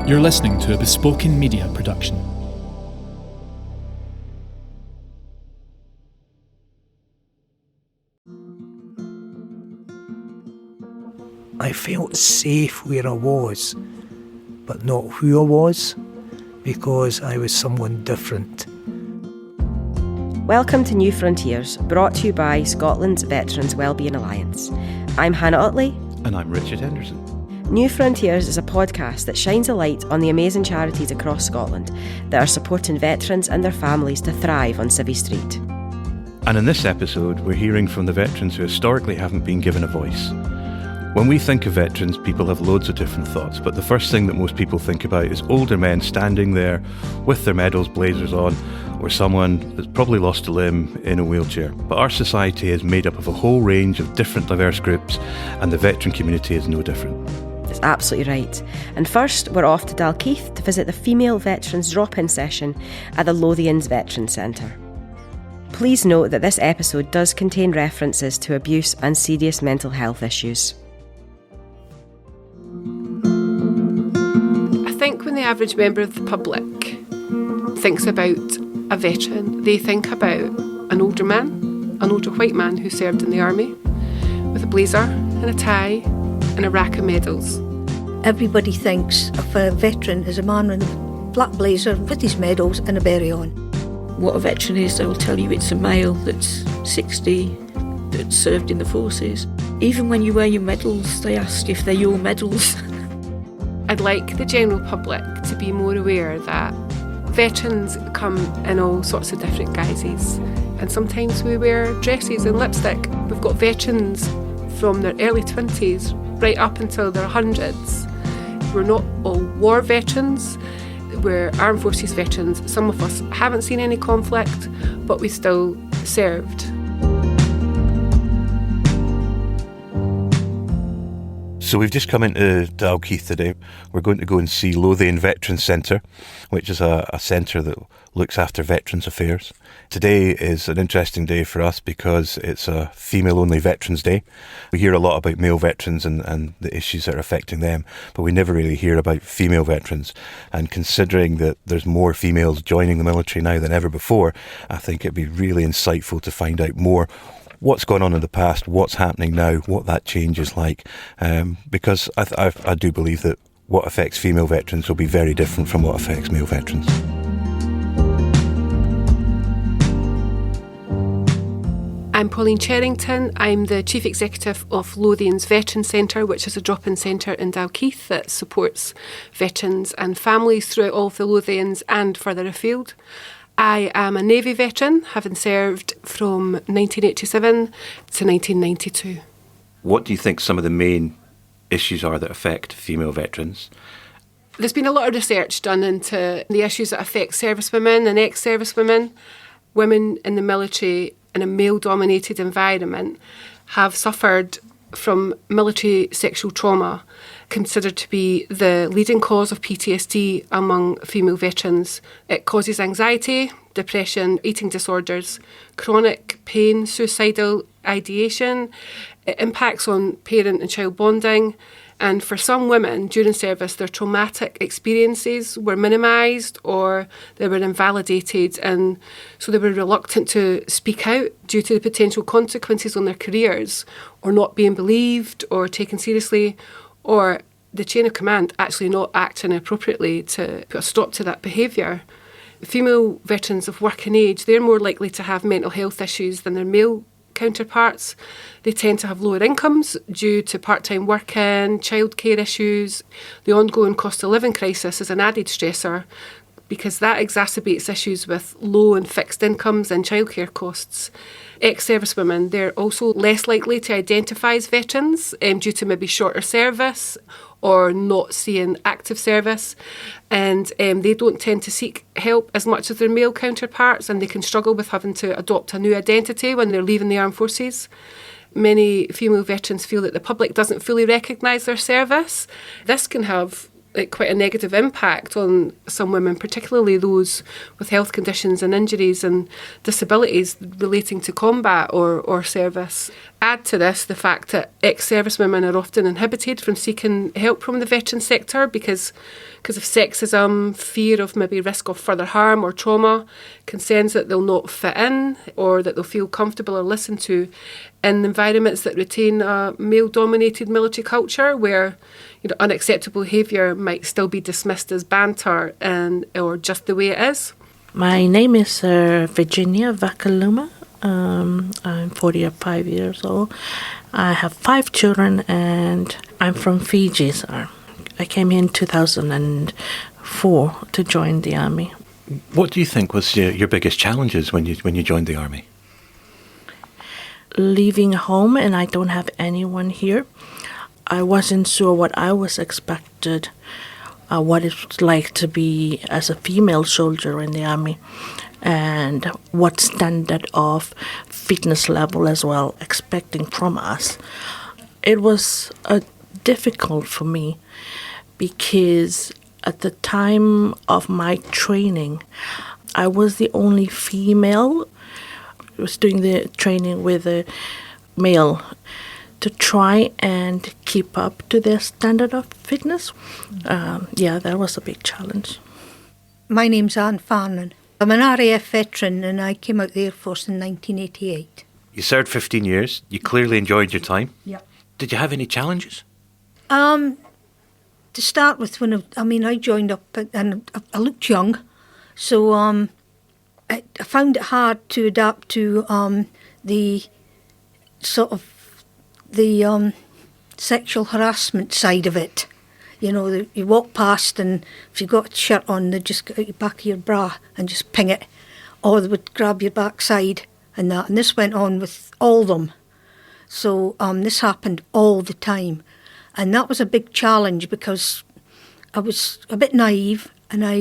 You're listening to a Bespoken Media production. I felt safe where I was, but not who I was, because I was someone different. Welcome to New Frontiers, brought to you by Scotland's Veterans Wellbeing Alliance. I'm Hannah Utley. And I'm Richard Henderson. New Frontiers is a podcast that shines a light on the amazing charities across Scotland that are supporting veterans and their families to thrive on Civvy Street. And in this episode, we're hearing from the veterans who historically haven't been given a voice. When we think of veterans, people have loads of different thoughts, but the first thing that most people think about is older men standing there with their medals, blazers on, or someone that's probably lost a limb in a wheelchair. But our society is made up of a whole range of different diverse groups, and the veteran community is no different. That's absolutely right. And first, we're off to Dalkeith to visit the female veterans drop-in session at the Lothians Veterans Centre. Please note that this episode does contain references to abuse and serious mental health issues. I think when the average member of the public thinks about a veteran, they think about an older man, an older white man who served in the army, with a blazer and a tie and a rack of medals. Everybody thinks of a veteran as a man in a black blazer with his medals and a beret on. What a veteran is, they will tell you it's a male that's 60, that served in the forces. Even when you wear your medals, they ask if they're your medals. I'd like the general public to be more aware that veterans come in all sorts of different guises, and sometimes we wear dresses and lipstick. We've got veterans from their early 20s right up until their hundreds. We're not all war veterans, we're armed forces veterans. Some of us haven't seen any conflict, but we still served. So we've just come into Dalkeith today. We're going to go and see Lothians Veterans Centre, which is a centre that looks after veterans' affairs. Today is an interesting day for us because it's a female-only Veterans Day. We hear a lot about male veterans and the issues that are affecting them, but we never really hear about female veterans. And considering that there's more females joining the military now than ever before, I think it'd be really insightful to find out more what's gone on in the past, what's happening now, what that change is like, because I do believe that what affects female veterans will be very different from what affects male veterans. I'm Pauline Cherrington. I'm the Chief Executive of Lothians Veterans Centre, which is a drop-in centre in Dalkeith that supports veterans and families throughout all of the Lothians and further afield. I am a Navy veteran, having served from 1987 to 1992. What do you think some of the main issues are that affect female veterans? There's been a lot of research done into the issues that affect servicewomen and ex-servicewomen. Women in the military in a male-dominated environment have suffered from military sexual trauma, considered to be the leading cause of PTSD among female veterans. It causes anxiety, depression, eating disorders, chronic pain, suicidal ideation. It impacts on parent and child bonding. And for some women during service, their traumatic experiences were minimised or they were invalidated, and so they were reluctant to speak out due to the potential consequences on their careers, or not being believed or taken seriously, or the chain of command actually not acting appropriately to put a stop to that behaviour. Female veterans of working age, they're more likely to have mental health issues than their male counterparts. They tend to have lower incomes due to part-time working, childcare issues. The ongoing cost of living crisis is an added stressor because that exacerbates issues with low and fixed incomes and childcare costs. Ex-servicewomen, they're also less likely to identify as veterans due to maybe shorter service or not seeing active service, and they don't tend to seek help as much as their male counterparts, and they can struggle with having to adopt a new identity when they're leaving the armed forces. Many female veterans feel that the public doesn't fully recognise their service. This can have quite a negative impact on some women, particularly those with health conditions and injuries and disabilities relating to combat or service. Add to this the fact that ex-service women are often inhibited from seeking help from the veteran sector because of sexism, fear of maybe risk of further harm or trauma, concerns that they'll not fit in or that they'll feel comfortable or listened to in environments that retain a male-dominated military culture where unacceptable behaviour might still be dismissed as banter or just the way it is. My name is Virginia Vakaluma. I'm 45 years old. I have 5 children and I'm from Fiji. So I came here in 2004 to join the army. What do you think was your biggest challenges when you joined the army? Leaving home and I don't have anyone here. I wasn't sure what I was expected, what it's like to be as a female soldier in the army, and what standard of fitness level as well expecting from us. It was difficult for me because at the time of my training, I was the only female. I was doing the training with a male to try and keep up to their standard of fitness. That was a big challenge. My name's Anne Farnan. I'm an RAF veteran and I came out of the Air Force in 1988. You served 15 years. You clearly enjoyed your time. Yep. Did you have any challenges? To start with, I joined up and I looked young, so I found it hard to adapt to the sort of the sexual harassment side of it. You walk past and if you've got a shirt on, they just get out the back of your bra and just ping it, or they would grab your backside and that. And this went on with all of them. So this happened all the time. And that was a big challenge because I was a bit naive and I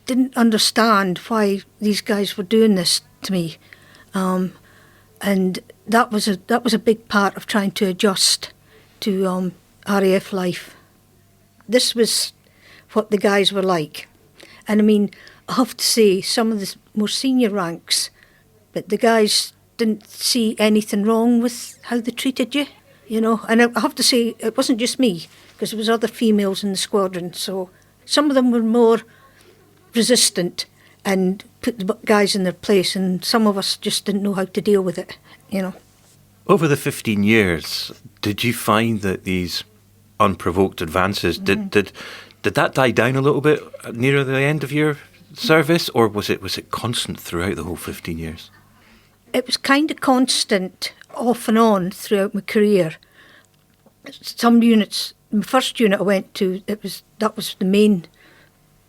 didn't understand why these guys were doing this to me. And that was a big part of trying to adjust to RAF life. This was what the guys were like. And I have to say, some of the more senior ranks, but the guys didn't see anything wrong with how they treated you, And I have to say, it wasn't just me, because there was other females in the squadron. So some of them were more resistant and put the guys in their place, and some of us just didn't know how to deal with it, Over the 15 years, did you find that these unprovoked advances, did that die down a little bit nearer the end of your service, or was it constant throughout the whole 15 years? It was kind of constant, off and on, throughout my career. Some units, the first unit I went to, that was the main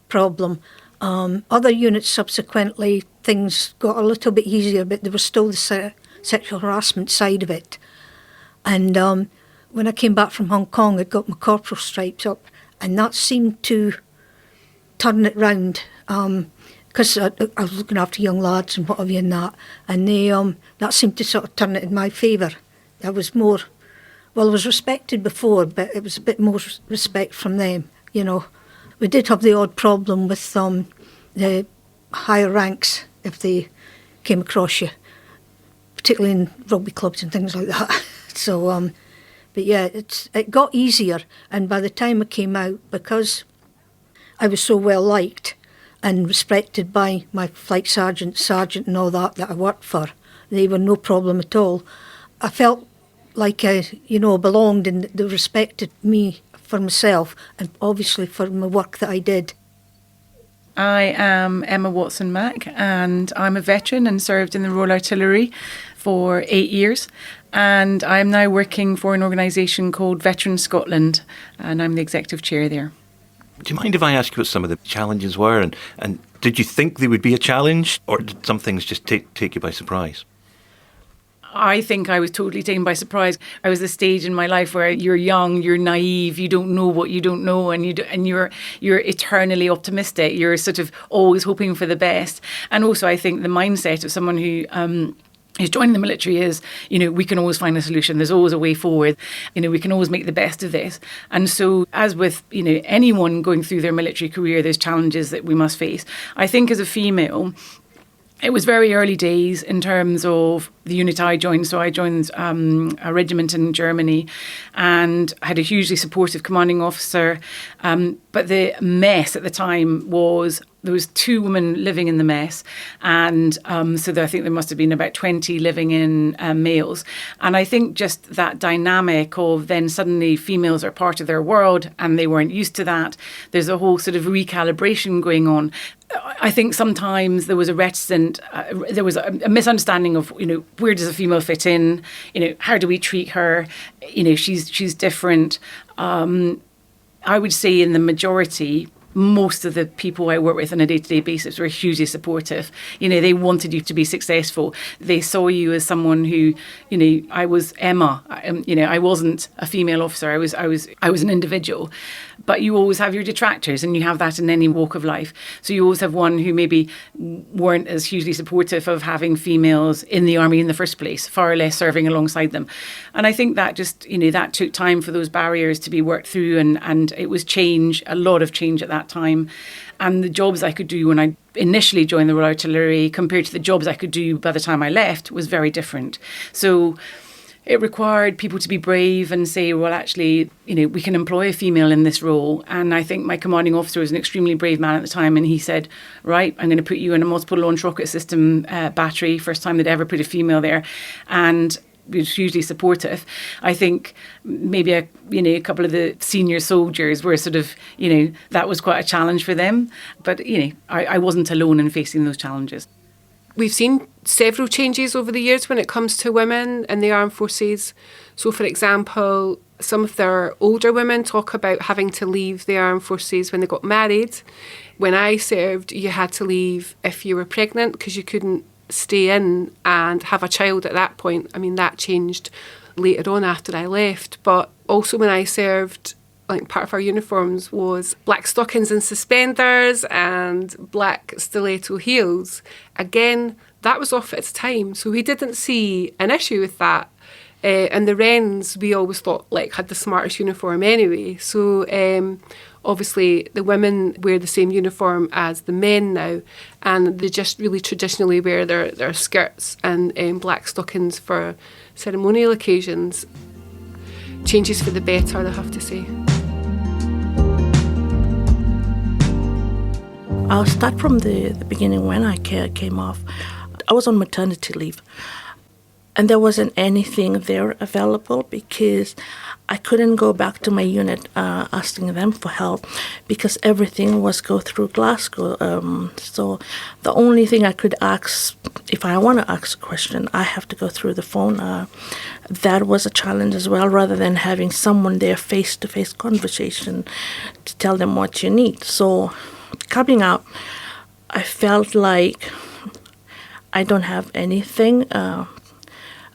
problem. Other units subsequently, things got a little bit easier, but there was still the sexual harassment side of it. And when I came back from Hong Kong, I got my corporal stripes up, and that seemed to turn it round. Because I was looking after young lads and whatever and that, and that seemed to sort of turn it in my favour. I was respected before, but it was a bit more respect from them, We did have the odd problem with the higher ranks if they came across you, particularly in rugby clubs and things like that. So, but yeah, it got easier, and by the time I came out, because I was so well liked and respected by my flight sergeant and all that I worked for, they were no problem at all. I felt like I belonged, and they respected me for myself and obviously for my work that I did. I am Emma Watson-Mack and I'm a veteran and served in the Royal Artillery for 8 years, and I'm now working for an organisation called Veterans Scotland, and I'm the executive chair there. Do you mind if I ask you what some of the challenges were, and did you think they would be a challenge, or did some things just take you by surprise? I think I was totally taken by surprise. I was at a stage in my life where you're young, you're naive, you don't know what you don't know, and you're eternally optimistic. You're sort of always hoping for the best. And also, I think the mindset of someone who is joining the military is, we can always find a solution. There's always a way forward. We can always make the best of this. And so as with, anyone going through their military career, there's challenges that we must face. I think as a female, it was very early days in terms of the unit I joined. So I joined a regiment in Germany and had a hugely supportive commanding officer. But the mess at the time was there was 2 women living in the mess. And so I think there must have been about 20 living in males. And I think just that dynamic of then suddenly females are part of their world and they weren't used to that. There's a whole sort of recalibration going on. I think sometimes there was a there was a misunderstanding of, where does a female fit in? How do we treat her? She's different. I would say in the majority, most of the people I work with on a day-to-day basis were hugely supportive. They wanted you to be successful. They saw you as someone who, I was Emma. I wasn't a female officer. I was an individual. But you always have your detractors, and you have that in any walk of life. So you always have one who maybe weren't as hugely supportive of having females in the army in the first place, far less serving alongside them. And I think that just, that took time for those barriers to be worked through, and it was change, a lot of change at that time. And the jobs I could do when I initially joined the Royal Artillery compared to the jobs I could do by the time I left was very different. So it required people to be brave and say, well, actually, we can employ a female in this role. And I think my commanding officer was an extremely brave man at the time. And he said, right, I'm going to put you in a multiple launch rocket system battery. First time they'd ever put a female there. And he was hugely supportive. I think maybe a couple of the senior soldiers were sort of, that was quite a challenge for them. But, I wasn't alone in facing those challenges. We've seen several changes over the years when it comes to women in the armed forces. So, for example, some of their older women talk about having to leave the armed forces when they got married. When I served, you had to leave if you were pregnant because you couldn't stay in and have a child at that point. I mean, that changed later on after I left. But also when I served, part of our uniforms was black stockings and suspenders and black stiletto heels. Again, that was off at its time, so we didn't see an issue with that. And the Wrens, we always thought had the smartest uniform anyway. So obviously the women wear the same uniform as the men now, and they just really traditionally wear their skirts and black stockings for ceremonial occasions. Changes for the better, I have to say. I'll start from the beginning. When I came off, I was on maternity leave. And there wasn't anything there available because I couldn't go back to my unit asking them for help because everything was go through Glasgow. So the only thing I could ask, if I want to ask a question, I have to go through the phone. That was a challenge as well, rather than having someone there face-to-face conversation to tell them what you need. So coming out, I felt like I don't have anything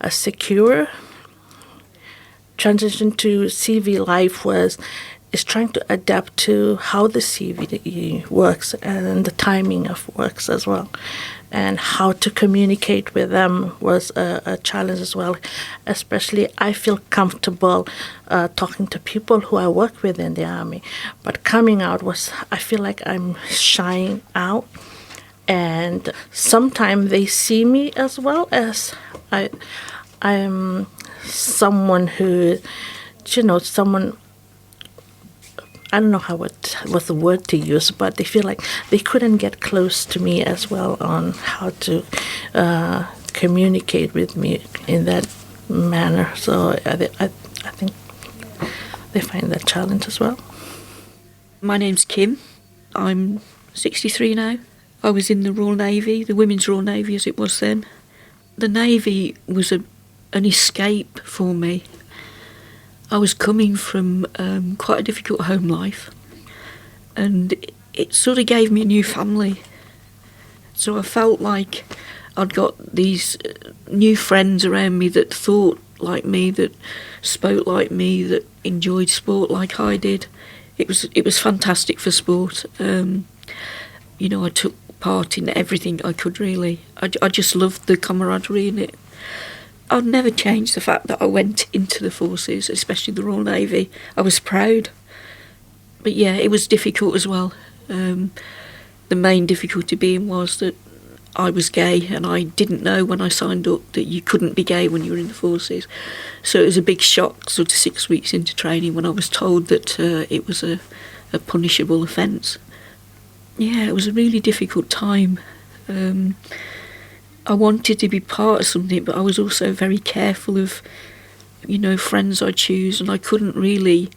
a secure transition to CV life is trying to adapt to how the CV works and the timing of works as well, and how to communicate with them was a challenge as well. Especially, I feel comfortable talking to people who I work with in the army, but coming out I feel like I'm shying out, and sometimes they see me as well as I'm someone who, someone, I don't know what the word to use, but they feel like they couldn't get close to me as well on how to communicate with me in that manner. So I think they find that challenge as well. My name's Kim. I'm 63 now. I was in the Royal Navy, the Women's Royal Navy as it was then. The Navy was an escape for me. I was coming from quite a difficult home life, and it sort of gave me a new family. So I felt like I'd got these new friends around me that thought like me, that spoke like me, that enjoyed sport like I did. It was fantastic for sport. I took part in everything I could, really. I just loved the camaraderie in it. I'd never change the fact that I went into the forces, especially the Royal Navy. I was proud. But yeah, it was difficult as well. The main difficulty being was that I was gay, and I didn't know when I signed up that you couldn't be gay when you were in the forces. So it was a big shock, sort of 6 weeks into training, when I was told that it was a punishable offence. Yeah, it was a really difficult time. I wanted to be part of something, but I was also very careful of, friends I choose, and I couldn't really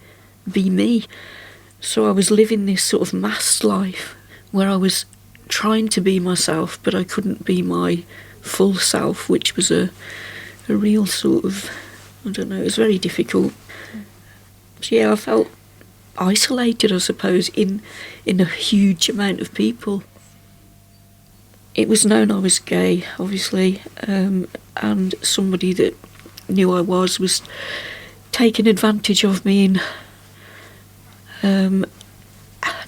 be me. So I was living this sort of masked life where I was trying to be myself, but I couldn't be my full self, which was a real sort of, it was very difficult. So yeah, I felt isolated, I suppose, in a huge amount of people. It was known I was gay, obviously, and somebody that knew I was taking advantage of me in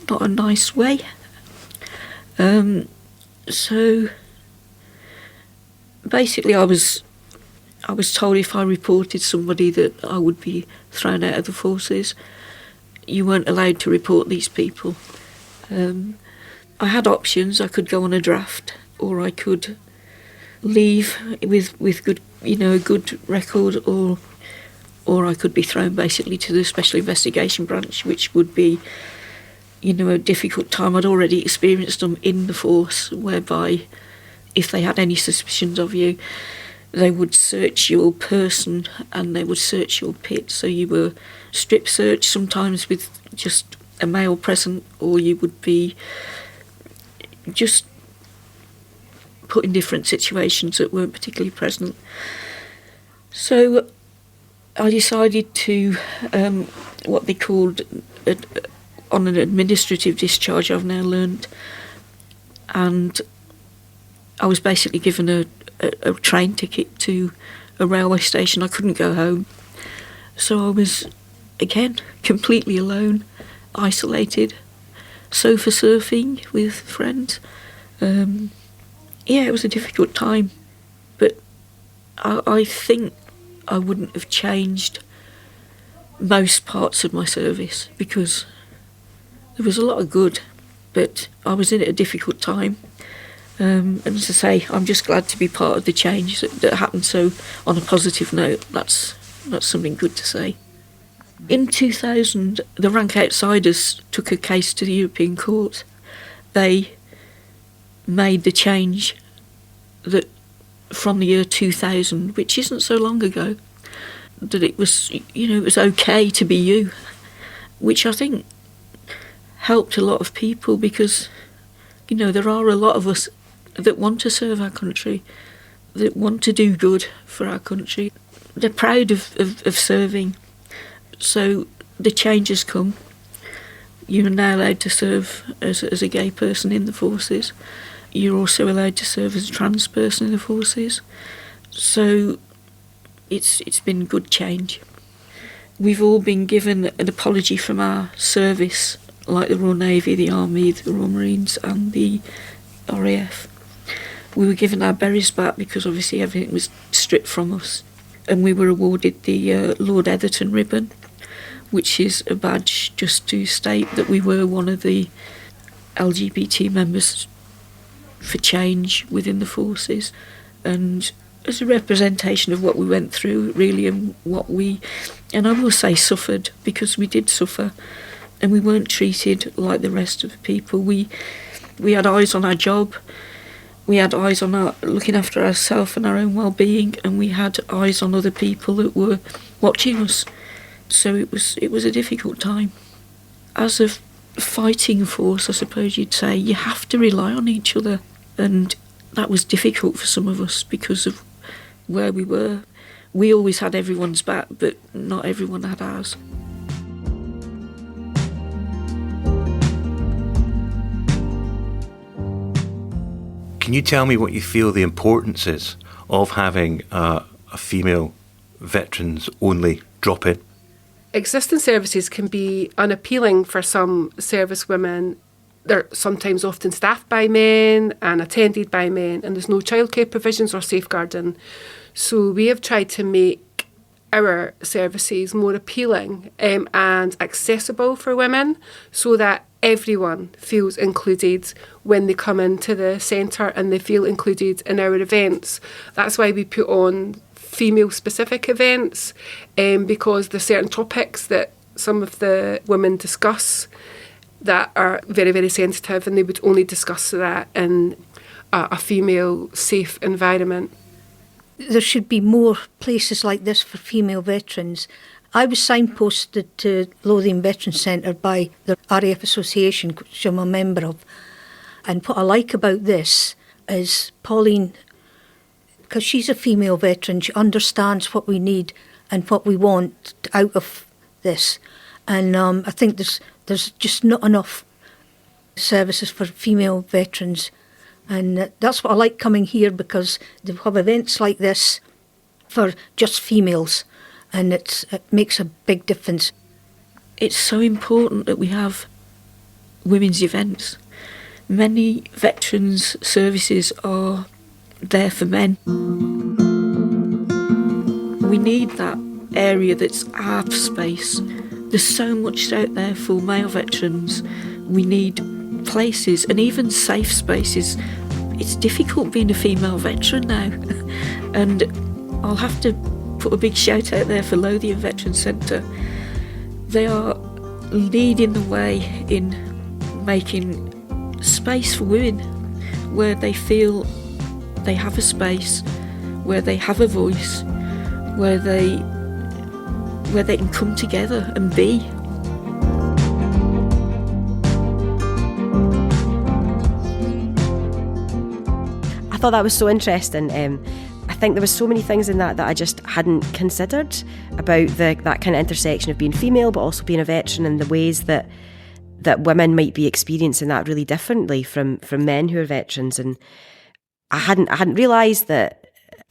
not a nice way. So basically I was told if I reported somebody that I would be thrown out of the forces. You weren't allowed to report these people. I had options. I could go on a draft, or I could leave with good, a good record, or I could be thrown basically to the Special Investigation Branch, which would be, a difficult time. I'd already experienced them in the force, whereby if they had any suspicions of you, they would search your person and they would search your pit. So you were strip searched, sometimes with just a male present, or you would be just put in different situations that weren't particularly present. So I decided to, what they called, on an administrative discharge, I've now learned, and I was basically given a train ticket to a railway station. I couldn't go home. So I was, again, completely alone, isolated, sofa surfing with friends. It was a difficult time, but I think I wouldn't have changed most parts of my service, because there was a lot of good, but I was in a difficult time. And as I say, I'm just glad to be part of the change that happened. So on a positive note, that's something good to say. In 2000, the Rank Outsiders took a case to the European Court. They made the change that from the year 2000, which isn't so long ago, that it was, it was okay to be you, which I think helped a lot of people, because, there are a lot of us that want to serve our country, that want to do good for our country. They're proud of serving. So the change has come. You're now allowed to serve as a gay person in the forces. You're also allowed to serve as a trans person in the forces. So it's been good change. We've all been given an apology from our service, like the Royal Navy, the Army, the Royal Marines and the RAF. We were given our berries back because obviously everything was stripped from us. And we were awarded the Lord Etherton ribbon, which is a badge just to state that we were one of the LGBT members for change within the forces, and as a representation of what we went through, really, and I will say suffered, because we did suffer, and we weren't treated like the rest of the people. We had eyes on our job, we had eyes on looking after ourselves and our own well-being, and we had eyes on other people that were watching us. So it was a difficult time. As a fighting force, I suppose you'd say, you have to rely on each other, and that was difficult for some of us because of where we were. We always had everyone's back, but not everyone had ours. Can you tell me what you feel the importance is of having a female veterans only drop-in? Existing services can be unappealing for some servicewomen They're sometimes often staffed by men and attended by men, and there's no childcare provisions or safeguarding. So we have tried to make our services more appealing and accessible for women, so that everyone feels included when they come into the centre and they feel included in our events. That's why we put on female-specific events, because there's certain topics that some of the women discuss that are very, very sensitive, and they would only discuss that in a female safe environment. There should be more places like this for female veterans. I was signposted to Lothians Veterans Centre by the RAF Association, which I'm a member of. And what I like about this is Pauline, because she's a female veteran, she understands what we need and what we want out of this. And I think there's just not enough services for female veterans. And that's what I like coming here, because they have events like this for just females, and it makes a big difference. It's so important that we have women's events. Many veterans' services are there for men. We need that area that's our space. There's so much out there for male veterans. We need places and even safe spaces. It's difficult being a female veteran now. And I'll have to put a big shout out there for Lothians Veterans Centre. They are leading the way in making space for women where they feel they have a space, where they have a voice, where they can come together and be. I thought that was so interesting. I think there was so many things in that I just hadn't considered about that kind of intersection of being female but also being a veteran, and the ways that women might be experiencing that really differently from men who are veterans. And I hadn't realised that,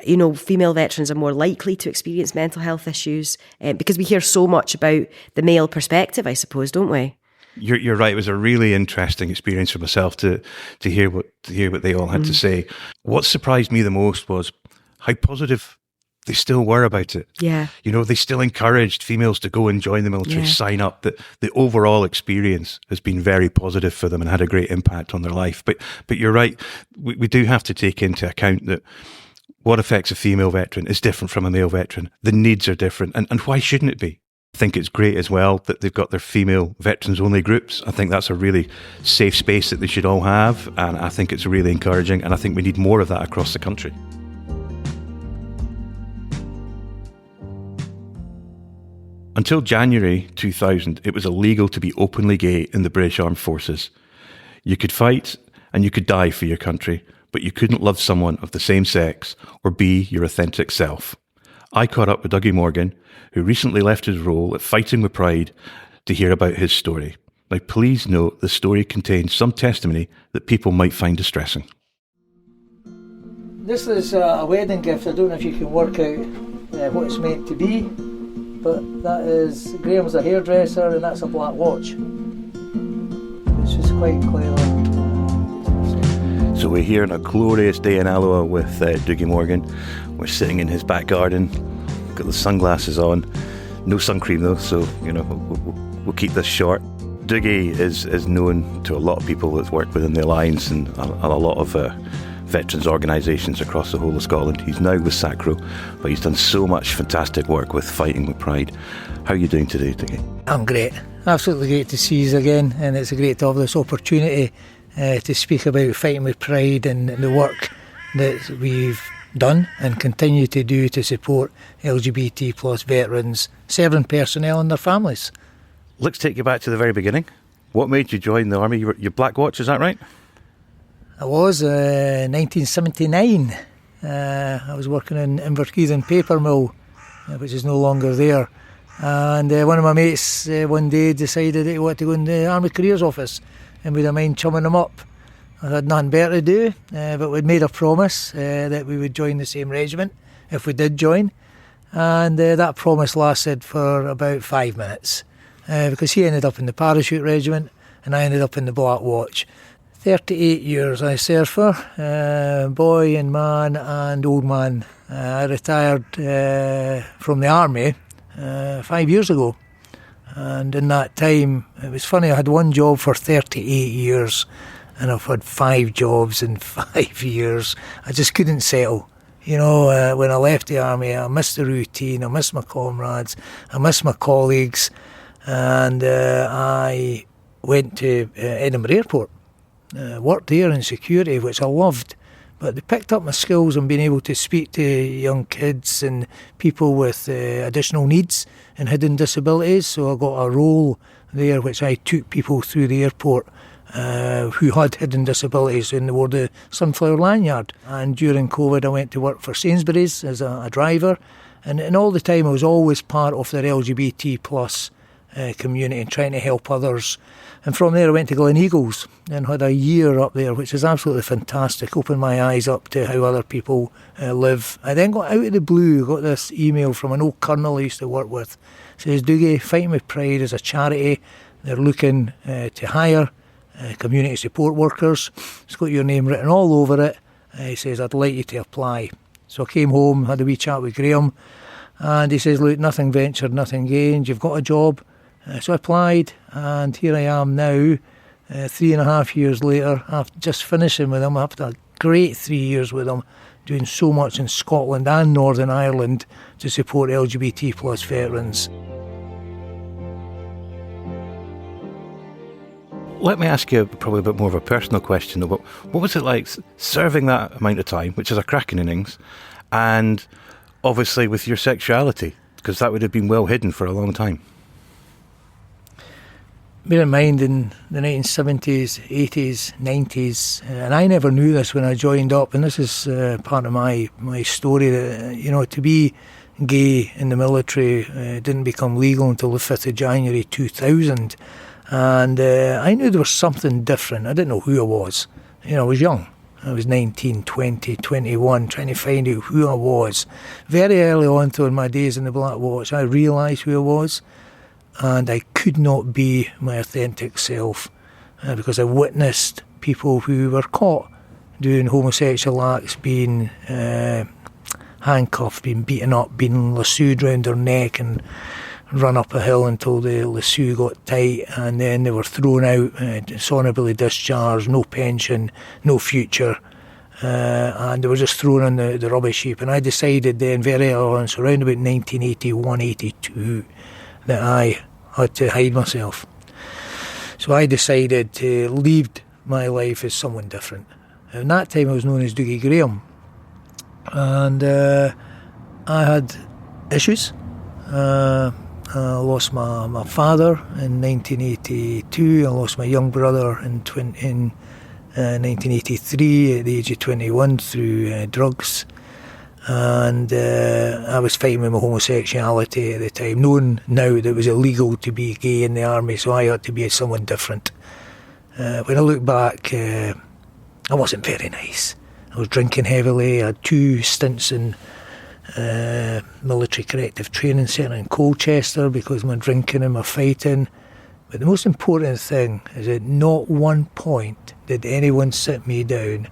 you know, female veterans are more likely to experience mental health issues, because we hear so much about the male perspective, I suppose, don't we? You're right. It was a really interesting experience for myself to hear what they all had to say. What surprised me the most was how positive they still were about it. Yeah. You know, they still encouraged females to go and join the military, sign up. That the overall experience has been very positive for them and had a great impact on their life. But you're right. We do have to take into account that what affects a female veteran is different from a male veteran. The needs are different. And why shouldn't it be? I think it's great as well that they've got their female veterans-only groups. I think that's a really safe space that they should all have, and I think it's really encouraging, and I think we need more of that across the country. Until January 2000, it was illegal to be openly gay in the British Armed Forces. You could fight and you could die for your country, but you couldn't love someone of the same sex or be your authentic self. I caught up with Dougie Morgan, who recently left his role at Fighting with Pride, to hear about his story. Now, please note the story contains some testimony that people might find distressing. This is a wedding gift. I don't know if you can work out what it's meant to be, but that is, Graham's a hairdresser and that's a black watch, which is quite clever. So we're here on a glorious day in Alloa with Dougie Morgan. We're sitting in his back garden, got the sunglasses on, no sun cream though, so you know we'll keep this short. Dougie is known to a lot of people that's worked within the Alliance and a lot of veterans organisations across the whole of Scotland. He's now with Sacro, but he's done so much fantastic work with Fighting with Pride. How are you doing today, Dougie? I'm great. Absolutely great to see you again, and it's great to have this opportunity to speak about Fighting with Pride and the work that we've done and continue to do to support LGBT plus veterans, serving personnel and their families. Let's take you back to the very beginning. What made you join the army? Your black watch, is that right? I was 1979. I was working in Inverkeithing paper mill, which is no longer there. And one of my mates one day decided that he wanted to go in the Army Careers Office, and we'd have mind chumming him up. I had nothing better to do, but we'd made a promise that we would join the same regiment if we did join. And that promise lasted for about 5 minutes, because he ended up in the parachute regiment and I ended up in the Black Watch. 38 years I served for, boy and man and old man. I retired from the army 5 years ago, and in that time, it was funny, I had one job for 38 years and I've had 5 jobs in 5 years. I just couldn't settle. You know, when I left the army, I missed the routine, I missed my comrades, I missed my colleagues, and I went to Edinburgh Airport. Worked there in security, which I loved, but they picked up my skills and being able to speak to young kids and people with additional needs and hidden disabilities. So I got a role there which I took people through the airport who had hidden disabilities in the Sunflower Lanyard. And during COVID I went to work for Sainsbury's as a driver, and all the time I was always part of their LGBT plus community and trying to help others. And from there I went to Gleneagles and had a year up there, which is absolutely fantastic, opened my eyes up to how other people live. I then got out of the blue, got this email from an old colonel I used to work with. It says, Dougie, Fighting with Pride is a charity. They're looking to hire community support workers. It's got your name written all over it. He says, I'd like you to apply. So I came home, had a wee chat with Graham, and he says, look, nothing ventured, nothing gained, you've got a job. So I applied, and here I am now, 3.5 years later, after just finishing with him, after a great 3 years with him, doing so much in Scotland and Northern Ireland to support LGBT plus veterans. Let me ask you probably a bit more of a personal question, though. What was it like serving that amount of time, which is a cracking innings, and obviously with your sexuality, because that would have been well hidden for a long time? Bear in mind, in the 1970s, 80s, 90s, and I never knew this when I joined up, and this is part of my story, that, you know, to be gay in the military didn't become legal until the 5th of January 2000, and I knew there was something different. I didn't know who I was. You know, I was young. I was 19, 20, 21, trying to find out who I was. Very early on in my days in the Black Watch, I realised who I was, and I could not be my authentic self because I witnessed people who were caught doing homosexual acts, being handcuffed, being beaten up, being lassoed round their neck and run up a hill until the lasso got tight, and then they were thrown out, dishonourably discharged, no pension, no future, and they were just thrown on the rubbish heap. And I decided then very early on, so around about 1981, 82, that I had to hide myself. So I decided to lead my life as someone different. At that time I was known as Dougie Graham, and I had issues. I lost my father in 1982, I lost my young brother in 1983 at the age of 21 through drugs. And I was fighting with my homosexuality at the time, knowing now that it was illegal to be gay in the army, so I had to be someone different. When I look back, I wasn't very nice. I was drinking heavily. I had 2 stints in military corrective training centre in Colchester because of my drinking and my fighting. But the most important thing is that not one point did anyone sit me down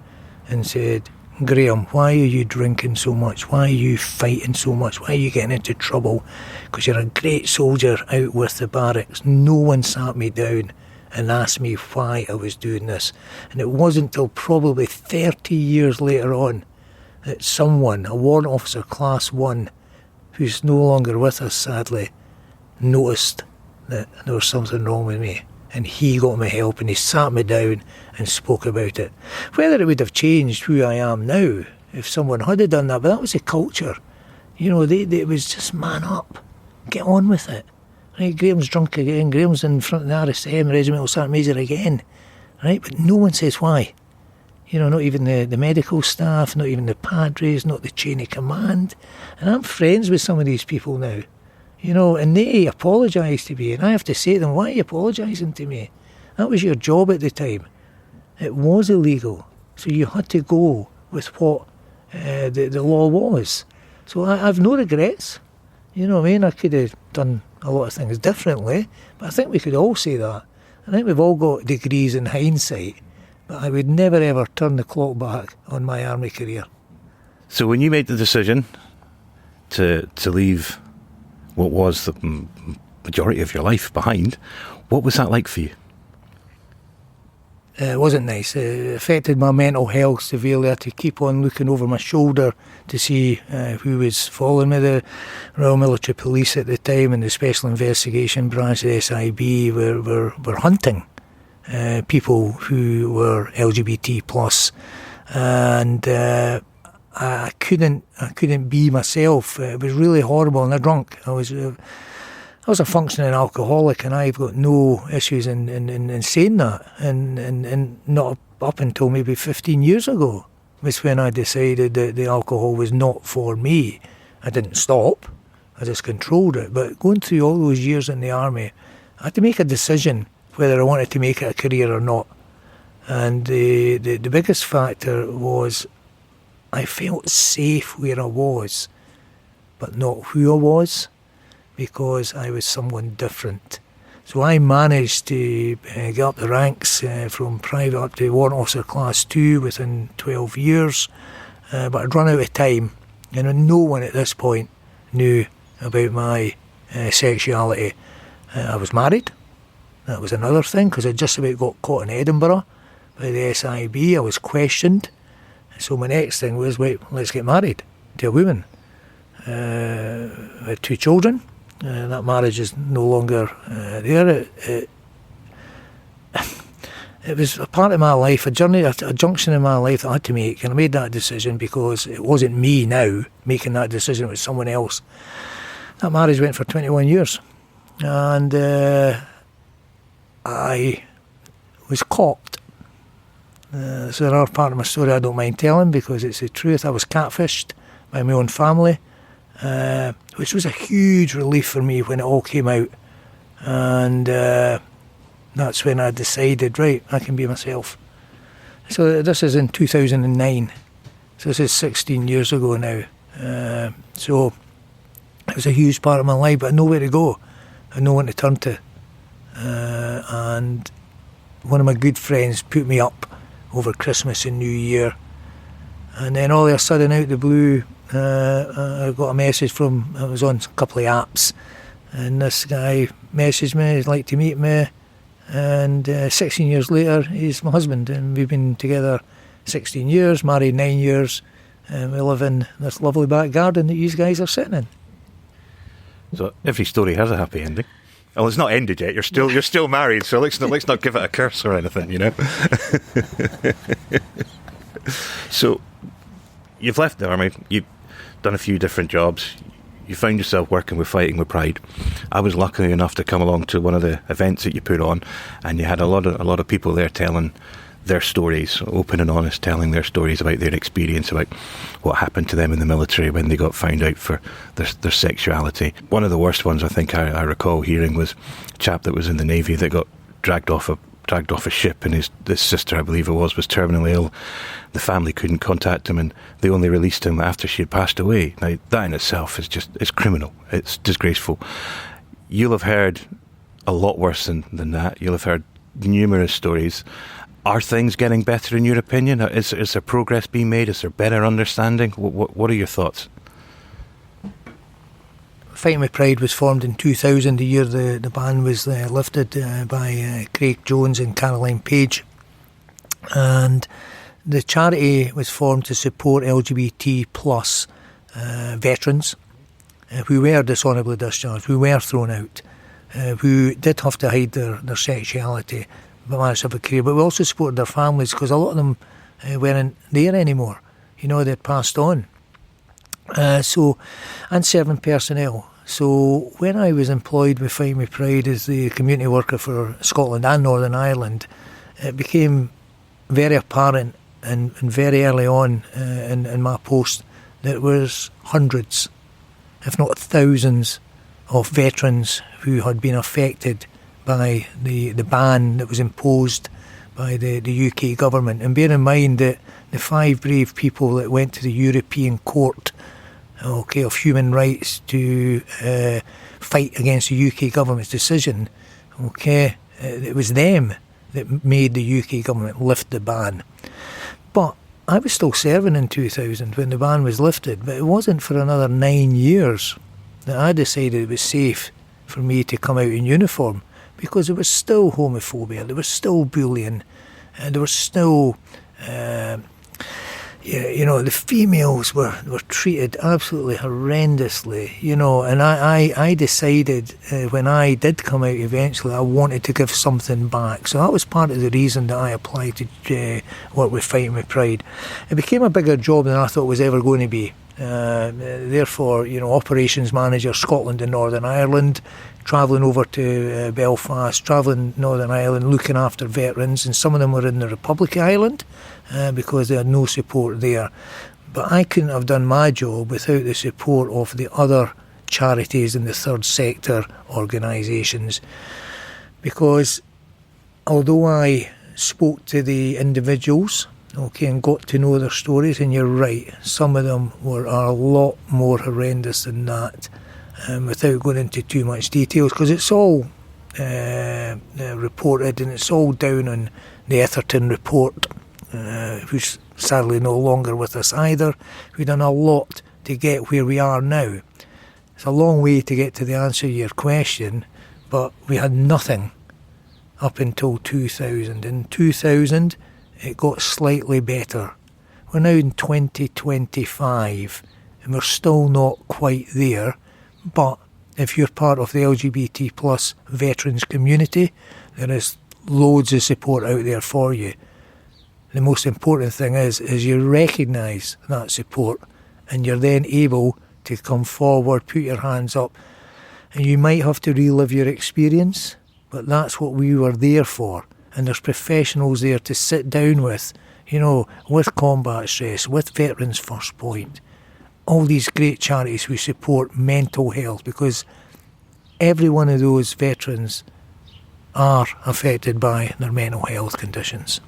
and said, Graham, why are you drinking so much? Why are you fighting so much? Why are you getting into trouble? Because you're a great soldier out with the barracks. No one sat me down and asked me why I was doing this. And it wasn't until probably 30 years later on that someone, a warrant officer class 1, who's no longer with us sadly, noticed that there was something wrong with me. And he got me help, and he sat me down and spoke about it. Whether it would have changed who I am now if someone had done that, but that was the culture. You know, it was just man up, get on with it. Right, Graham's drunk again, Graham's in front of the RSM, Regimental Sergeant Major again. Right, but no one says why. You know, not even the medical staff, not even the padres, not the chain of command. And I'm friends with some of these people now. You know, and they apologise to me, and I have to say to them, why are you apologising to me? That was your job at the time. It was illegal, so you had to go with what the law was. So I've no regrets. You know what I mean? I could have done a lot of things differently, but I think we could all say that. I think we've all got degrees in hindsight, but I would never ever turn the clock back on my army career. So when you made the decision to leave what was the majority of your life behind, what was that like for you? It wasn't nice. It affected my mental health severely. I had to keep on looking over my shoulder to see who was following me. The Royal Military Police at the time and the Special Investigation Branch, the SIB, were hunting people who were LGBT plus, and I couldn't be myself. It was really horrible, and I drunk. I was a functioning alcoholic, and I've got no issues in saying that. And not up until maybe 15 years ago was when I decided that the alcohol was not for me. I didn't stop, I just controlled it. But going through all those years in the army, I had to make a decision whether I wanted to make it a career or not. And the biggest factor was I felt safe where I was, but not who I was, because I was someone different. So I managed to get up the ranks from private up to Warrant Officer Class 2 within 12 years, but I'd run out of time, and no one at this point knew about my sexuality. I was married. That was another thing, because I just about got caught in Edinburgh by the SIB. I was questioned. So my next thing was, wait, let's get married to a woman. I had 2 children. That marriage is no longer there. It was a part of my life, a journey, a junction in my life that I had to make, and I made that decision because it wasn't me now making that decision, it was someone else. That marriage went for 21 years, and I was copped. So another part of my story I don't mind telling because it's the truth. I was catfished by my own family, which was a huge relief for me when it all came out. And that's when I decided, right, I can be myself. So this is in 2009. So this is 16 years ago now. So it was a huge part of my life, but I had nowhere to go. I had no one to turn to. And one of my good friends put me up over Christmas and New Year. And then all of a sudden, out of the blue, I got a message from, I was on a couple of apps, and this guy messaged me, he'd like to meet me, and 16 years later, he's my husband, and we've been together 16 years, married 9 years, and we live in this lovely back garden that you guys are sitting in. So every story has a happy ending. Well, it's not ended yet. You're still married, so let's not give it a curse or anything, you know. So you've left the army. You've done a few different jobs. You found yourself working with Fighting with Pride. I was lucky enough to come along to one of the events that you put on, and you had a lot of people there telling their stories, open and honest, telling their stories about their experience, about what happened to them in the military when they got found out for their sexuality. One of the worst ones I think I recall hearing was a chap that was in the Navy that got dragged off a ship, and his sister, I believe it was terminally ill. The family couldn't contact him, and they only released him after she had passed away. Now that in itself is it's criminal. It's disgraceful. You'll have heard a lot worse than that. You'll have heard numerous stories. Are things getting better in your opinion? Is there progress being made? Is there better understanding? What are your thoughts? Fighting with Pride was formed in 2000, the year the ban was lifted by Craig Jones and Caroline Page. And the charity was formed to support LGBT plus veterans who were dishonourably discharged, who were thrown out, who did have to hide their sexuality, but managed to have a career. But we also supported their families, because a lot of them weren't there anymore. You know, they'd passed on. And serving personnel. So when I was employed with Fighting with Pride as the community worker for Scotland and Northern Ireland, it became very apparent and very early on in my post that there was hundreds, if not thousands, of veterans who had been affected by the ban that was imposed by the UK government. And bear in mind that the 5 brave people that went to the European Court of Human Rights to fight against the UK government's decision, It was them that made the UK government lift the ban. But I was still serving in 2000 when the ban was lifted, but it wasn't for another 9 years that I decided it was safe for me to come out in uniform, because there was still homophobia, there was still bullying, and there was still, the females were treated absolutely horrendously, and I decided when I did come out eventually, I wanted to give something back. So that was part of the reason that I applied to work with Fighting with Pride. It became a bigger job than I thought it was ever going to be. Therefore, operations manager, Scotland and Northern Ireland, travelling over to Belfast, travelling Northern Ireland, looking after veterans, and some of them were in the Republic of Ireland because they had no support there. But I couldn't have done my job without the support of the other charities and the third sector organisations, because although I spoke to the individuals, and got to know their stories, and you're right, some of them were a lot more horrendous than that, without going into too much details, because it's all reported, and it's all down on the Etherton report, who's sadly no longer with us either. We've done a lot to get where we are now. It's a long way to get to the answer to your question, but we had nothing up until 2000. In 2000, it got slightly better. We're now in 2025 and we're still not quite there, but if you're part of the LGBT plus veterans community, there is loads of support out there for you. The most important thing is you recognise that support, and you're then able to come forward, put your hands up, and you might have to relive your experience, but that's what we were there for. And there's professionals there to sit down with, with Combat Stress, with Veterans First Point, all these great charities who support mental health, because every one of those veterans are affected by their mental health conditions.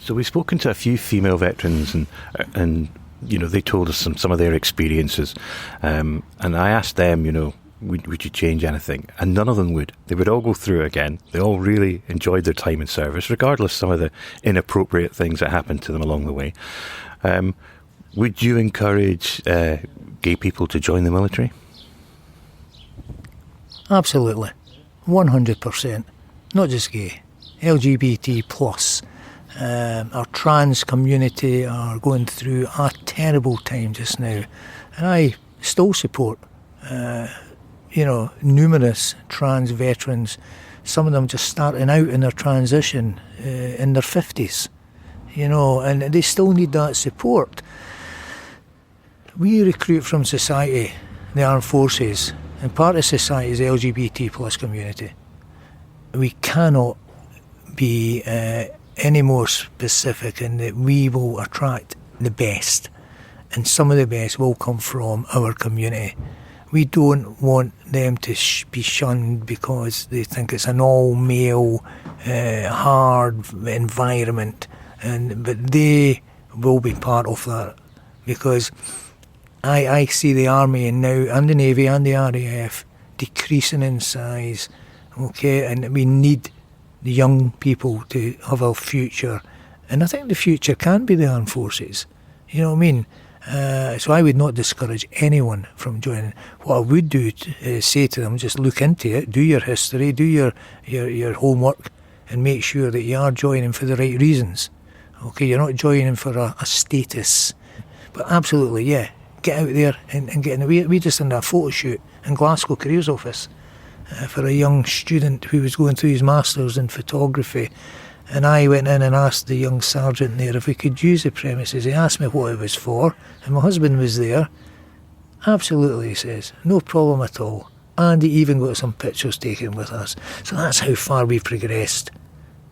So we've spoken to a few female veterans, and they told us some of their experiences, and I asked them, would you change anything? And none of them would. They would all go through it again. They all really enjoyed their time in service, regardless of some of the inappropriate things that happened to them along the way. Would you encourage gay people to join the military? Absolutely. 100%. Not just gay. LGBT plus. Our trans community are going through a terrible time just now. And I still support numerous trans veterans, some of them just starting out in their transition in their 50s, and they still need that support. We recruit from society, the armed forces, and part of society is the LGBT plus community. We cannot be any more specific in that we will attract the best, and some of the best will come from our community. We don't want them to be shunned because they think it's an all-male, hard environment, but they will be part of that, because I see the Army and the Navy and the RAF decreasing in size, and we need the young people to have a future, and I think the future can be the armed forces. You know what I mean? So I would not discourage anyone from joining. What I would do is say to them, just look into it, do your history, do your homework, and make sure that you are joining for the right reasons. You're not joining for a status. But absolutely, yeah, get out there and get in. We just did a photo shoot in Glasgow Careers Office for a young student who was going through his Masters in photography. And I went in and asked the young sergeant there if we could use the premises. He asked me what it was for, and my husband was there. Absolutely, he says, no problem at all. And he even got some pictures taken with us. So that's how far we've progressed.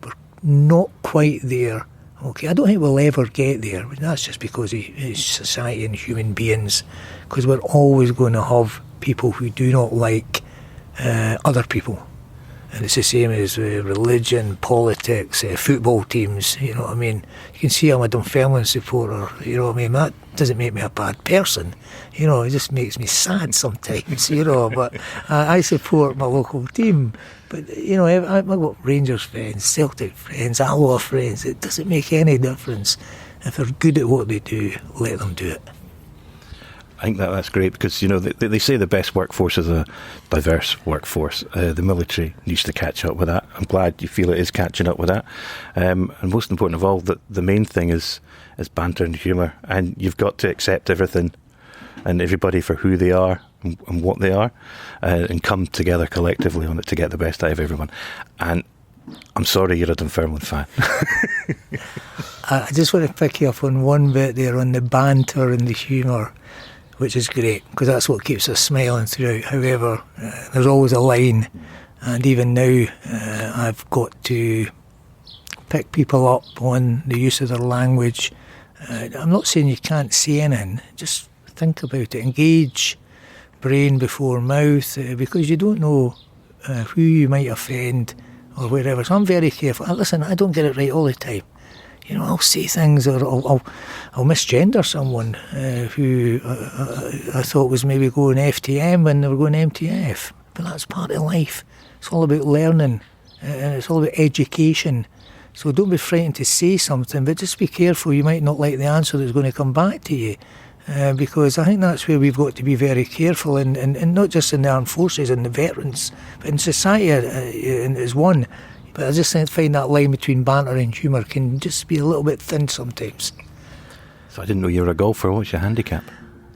We're not quite there. I don't think we'll ever get there. That's just because of society and human beings, because we're always going to have people who do not like other people. And it's the same as religion, politics, football teams, you know what I mean? You can see I'm a Dunfermline supporter, you know what I mean? That doesn't make me a bad person, you know, it just makes me sad sometimes, you know, but I support my local team. But, you know, I've got Rangers friends, Celtic friends, Alloa friends. It doesn't make any difference. If they're good at what they do, let them do it. I think that's great because, you know, they say the best workforce is a diverse workforce. The military needs to catch up with that. I'm glad you feel it is catching up with that. And most important of all, that the main thing is banter and humour. And you've got to accept everything and everybody for who they are and what they are, and come together collectively on it to get the best out of everyone. And I'm sorry you're a Dunfermline fan. I just want to pick you up on one bit there on the banter and the humour, which is great because that's what keeps us smiling throughout. However, there's always a line, and even now I've got to pick people up on the use of their language. I'm not saying you can't say anything, just think about it, engage brain before mouth, because you don't know who you might offend or wherever. So I'm very careful. Listen, I don't get it right all the time. You know, I'll say things, or I'll misgender someone who I thought was maybe going FTM when they were going MTF. But that's part of life. It's all about learning, and it's all about education. So don't be frightened to say something, but just be careful. You might not like the answer that's going to come back to you. Because I think that's where we've got to be very careful, and not just in the armed forces and the veterans, but in society as one. But I just find that line between banter and humour can just be a little bit thin sometimes. So I didn't know you were a golfer. What's your handicap?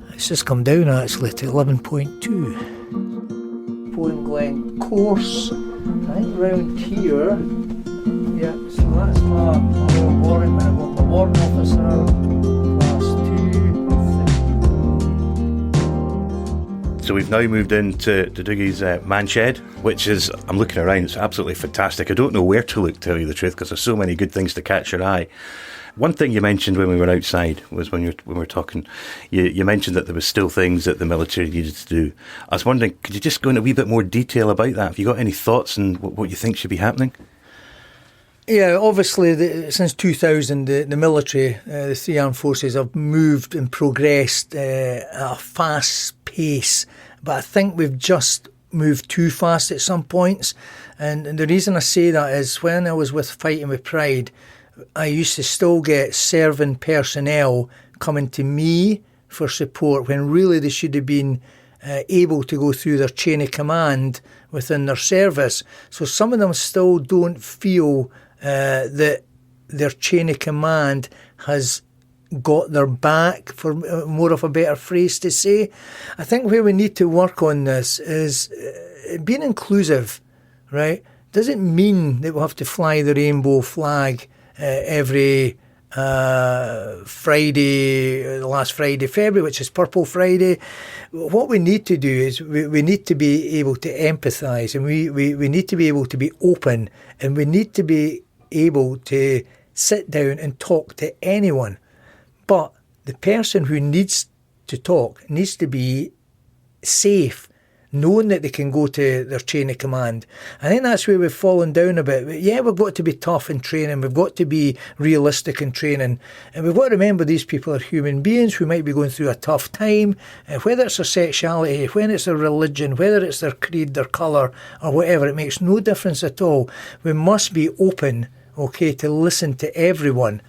It's just come down actually to 11.2. Point Glen course, I think round here. Yeah, so that's my warrant. I've got my warrant officer. So we've now moved into Dougie's man shed, which is, I'm looking around, it's absolutely fantastic. I don't know where to look, to tell you the truth, because there's so many good things to catch your eye. One thing you mentioned when we were outside was when we were talking, you mentioned that there was still things that the military needed to do. I was wondering, could you just go into a wee bit more detail about that? Have you got any thoughts on what you think should be happening? Yeah, obviously, since 2000, the military, the three armed forces have moved and progressed at a fast pace. But I think we've just moved too fast at some points. And the reason I say that is when I was with Fighting with Pride, I used to still get serving personnel coming to me for support when really they should have been able to go through their chain of command within their service. So some of them still don't feel that their chain of command has got their back, for more of a better phrase to say. I think where we need to work on this is being inclusive, right? Doesn't mean that we'll have to fly the rainbow flag every Friday, the last Friday, February, which is Purple Friday. What we need to do is we need to be able to empathise, and we need to be able to be open, and we need to be able to sit down and talk to anyone. But the person who needs to talk needs to be safe, knowing that they can go to their chain of command. I think that's where we've fallen down a bit. But yeah, we've got to be tough in training, we've got to be realistic in training, and we've got to remember these people are human beings who might be going through a tough time, whether it's their sexuality, whether it's their religion, whether it's their creed, their colour, or whatever. It makes no difference at all. We must be open, okay, to listen to everyone.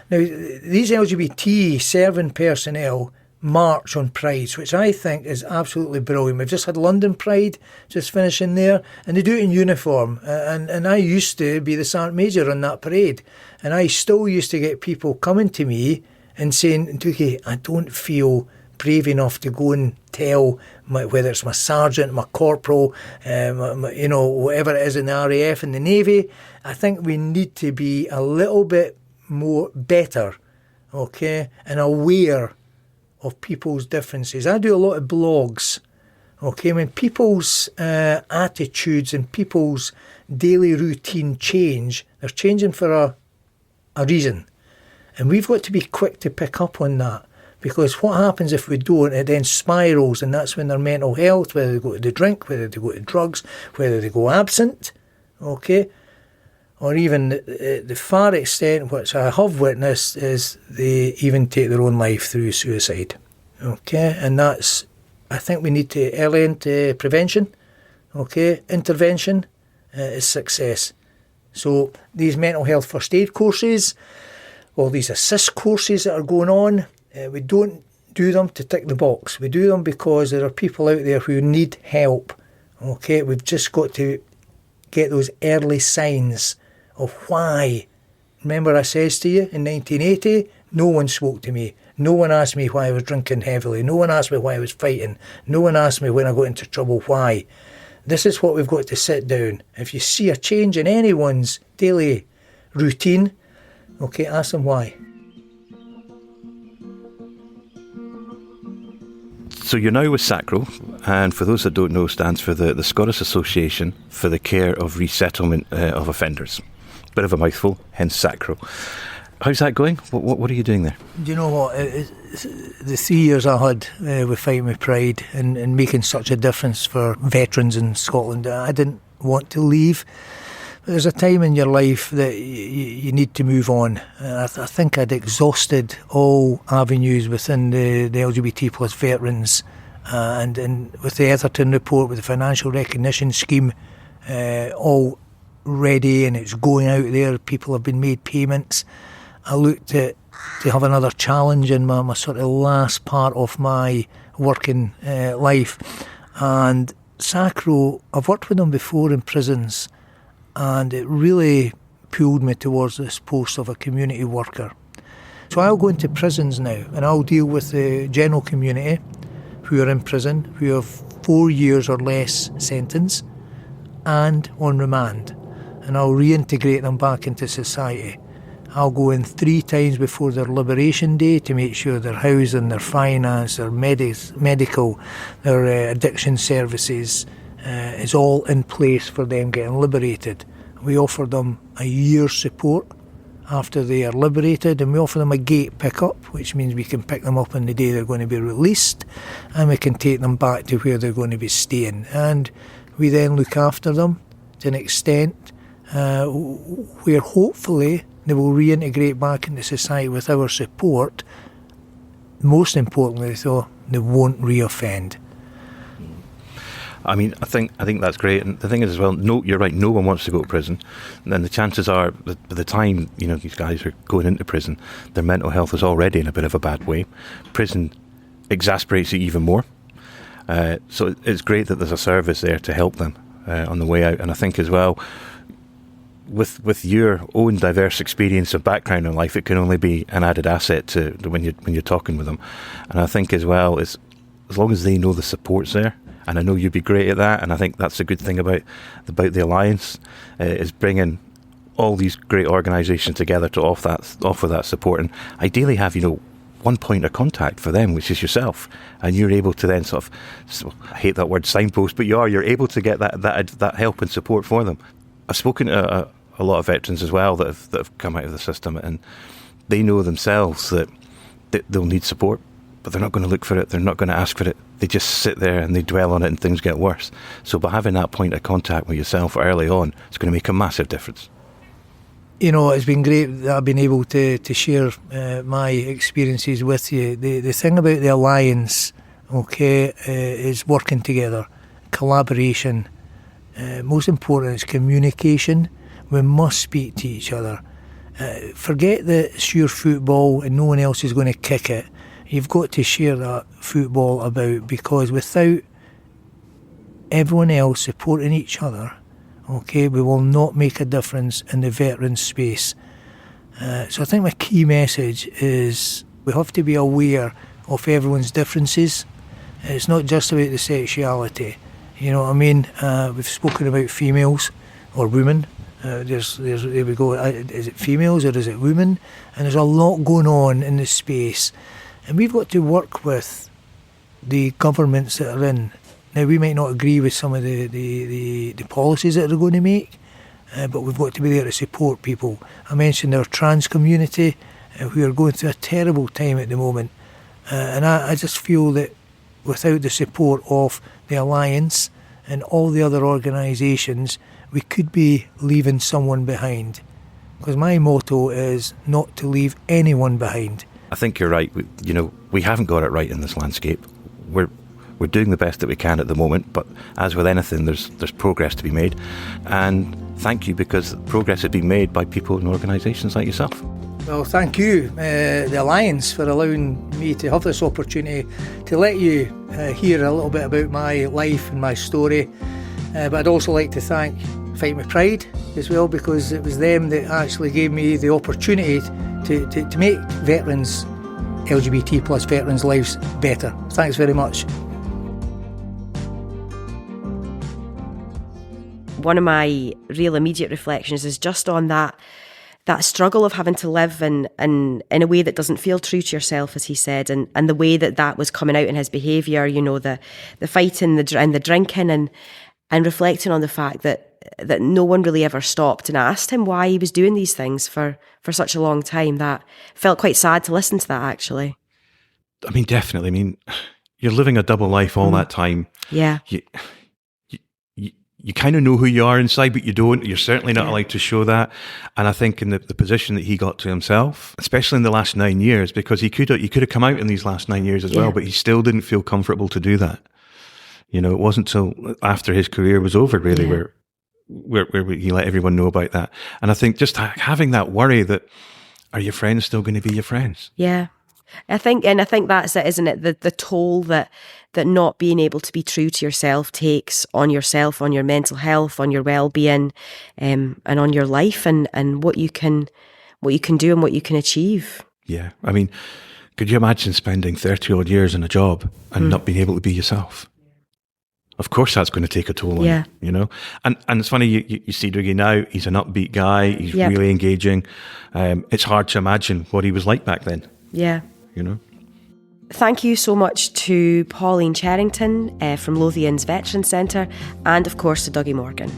Now, these LGBT serving personnel march on Prides, which I think is absolutely brilliant. We've just had London Pride just finishing there, and they do it in uniform. And I used to be the Sergeant Major on that parade, and I still used to get people coming to me and saying, Dougie, I don't feel brave enough to go and tell whether it's my sergeant, my corporal, whatever it is in the RAF and the Navy. I think we need to be a little bit more better, okay, and aware of people's differences. I do a lot of blogs, okay, when people's attitudes and people's daily routine change, they're changing for a reason, and we've got to be quick to pick up on that, because what happens if we don't, it then spirals, and that's when their mental health, whether they go to the drink, whether they go to drugs, whether they go absent, okay? Or even the far extent which I have witnessed is they even take their own life through suicide, okay? And that's, I think we need to early into prevention, okay? Intervention is success. So these mental health first aid courses, all these assist courses that are going on, we don't do them to tick the box. We do them because there are people out there who need help, okay? We've just got to get those early signs of why. Remember I says to you, in 1980, no one spoke to me. No one asked me why I was drinking heavily. No one asked me why I was fighting. No one asked me when I got into trouble why. This is what we've got to sit down. If you see a change in anyone's daily routine, okay, ask them why. So you're now with SACRO, and for those that don't know, stands for the Scottish Association for the Care of Resettlement of Offenders. Bit of a mouthful, hence SACRO. How's that going? What are you doing there? Do you know what? The 3 years I had with Fighting with Pride and making such a difference for veterans in Scotland, I didn't want to leave. There's a time in your life that you need to move on. I think I'd exhausted all avenues within the LGBT plus veterans, and with the Etherton report, with the financial recognition scheme, all ready and it's going out there, people have been made payments. I looked at to have another challenge in my sort of last part of my working life. And SACRO, I've worked with them before in prisons, and it really pulled me towards this post of a community worker. So I'll go into prisons now and I'll deal with the general community who are in prison, who have 4 years or less sentence and on remand, and I'll reintegrate them back into society. I'll go in 3 times before their liberation day to make sure their housing, their finance, their medical, their addiction services is all in place for them getting liberated. We offer them a year's support after they are liberated, and we offer them a gate pickup, which means we can pick them up on the day they're going to be released, and we can take them back to where they're going to be staying. And we then look after them to an extent where hopefully they will reintegrate back into society with our support. Most importantly, though, they won't reoffend. I mean, I think that's great, and the thing is as well, no, you're right, no one wants to go to prison, and then the chances are that by the time, you know, these guys are going into prison, their mental health is already in a bit of a bad way. Prison exasperates it even more, so it's great that there's a service there to help them on the way out. And I think as well, with your own diverse experience and background in life, it can only be an added asset to when you're talking with them. And I think as well, is as long as they know the support's there. And I know you'd be great at that, and I think that's a good thing about the Alliance, is bringing all these great organisations together to offer that support, and ideally have, you know, one point of contact for them, which is yourself, and you're able to then sort of, I hate that word signpost, but you're able to get that help and support for them. I've spoken to a lot of veterans as well that have come out of the system, and they know themselves that they'll need support, but they're not going to look for it, they're not going to ask for it. They just sit there and they dwell on it and things get worse. So by having that point of contact with yourself early on, it's going to make a massive difference. You know, it's been great that I've been able to share my experiences with you. The thing about the Alliance, okay, is working together, collaboration. Most important is communication. We must speak to each other. Forget that it's your football and no one else is going to kick it. You've got to share that football about, because without everyone else supporting each other, okay, we will not make a difference in the veteran space. So I think my key message is we have to be aware of everyone's differences. It's not just about the sexuality. You know what I mean? We've spoken about females or women. There we go. Is it females or is it women? And there's a lot going on in this space. And we've got to work with the governments that are in. Now, we might not agree with some of the policies that they're going to make, but we've got to be there to support people. I mentioned our trans community, who are going through a terrible time at the moment. And I just feel that without the support of the Alliance, and all the other organisations, we could be leaving someone behind. Because my motto is not to leave anyone behind. I think you're right. We haven't got it right in this landscape. We're doing the best that we can at the moment, but as with anything, there's progress to be made. And thank you, because progress has been made by people and organisations like yourself. Well, thank you, the Alliance, for allowing me to have this opportunity to let you hear a little bit about my life and my story. But I'd also like to thank Fight with Pride as well, because it was them that actually gave me the opportunity to make veterans, LGBT plus veterans' lives better. Thanks very much. One of my real immediate reflections is just on that struggle of having to live in a way that doesn't feel true to yourself, as he said, and the way that was coming out in his behaviour, the fighting and the drinking, and reflecting on the fact that no one really ever stopped and asked him why he was doing these things for such a long time. That felt quite sad to listen to that, actually. I mean, definitely. I mean, you're living a double life all that time. Yeah. You kind of know who you are inside, but you don't. You're certainly not allowed to show that. And I think in the position that he got to himself, especially in the last 9 years, because he could have come out in these last 9 years as well, but he still didn't feel comfortable to do that. It wasn't till after his career was over, really, where he let everyone know about that. And I think just having that worry that, are your friends still going to be your friends? Yeah. I think that's it, isn't it? The toll that not being able to be true to yourself takes on yourself, on your mental health, on your well-being, and on your life, and what you can do and what you can achieve. Yeah. I mean, could you imagine spending 30 odd years in a job and not being able to be yourself? Of course that's going to take a toll on you, And it's funny, you see Dougie now, he's an upbeat guy, he's really engaging. It's hard to imagine what he was like back then. Yeah. Thank you so much to Pauline Cherrington from Lothians Veterans Centre, and of course to Dougie Morgan.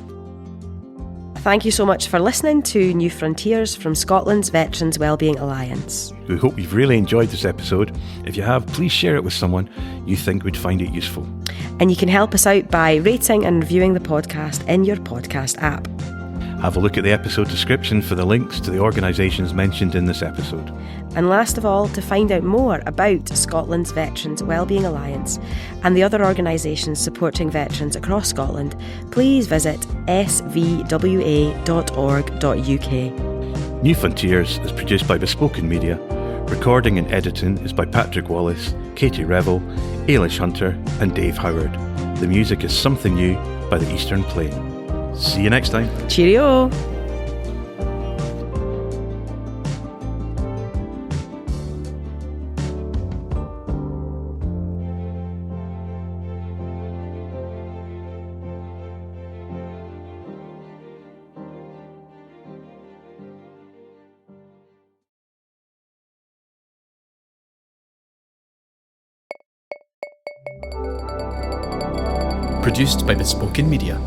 Thank you so much for listening to New Frontiers from Scotland's Veterans Wellbeing Alliance. We hope you've really enjoyed this episode. If you have, please share it with someone you think would find it useful. And you can help us out by rating and reviewing the podcast in your podcast app. Have a look at the episode description for the links to the organisations mentioned in this episode. And last of all, to find out more about Scotland's Veterans Wellbeing Alliance and the other organisations supporting veterans across Scotland, please visit svwa.org.uk. New Frontiers is produced by Bespoken Media. Recording and editing is by Patrick Wallace, Katie Revel, Ailish Hunter and Dave Howard. The music is Something New by the Eastern Plain. See you next time. Cheerio. Produced by Bespoken Media.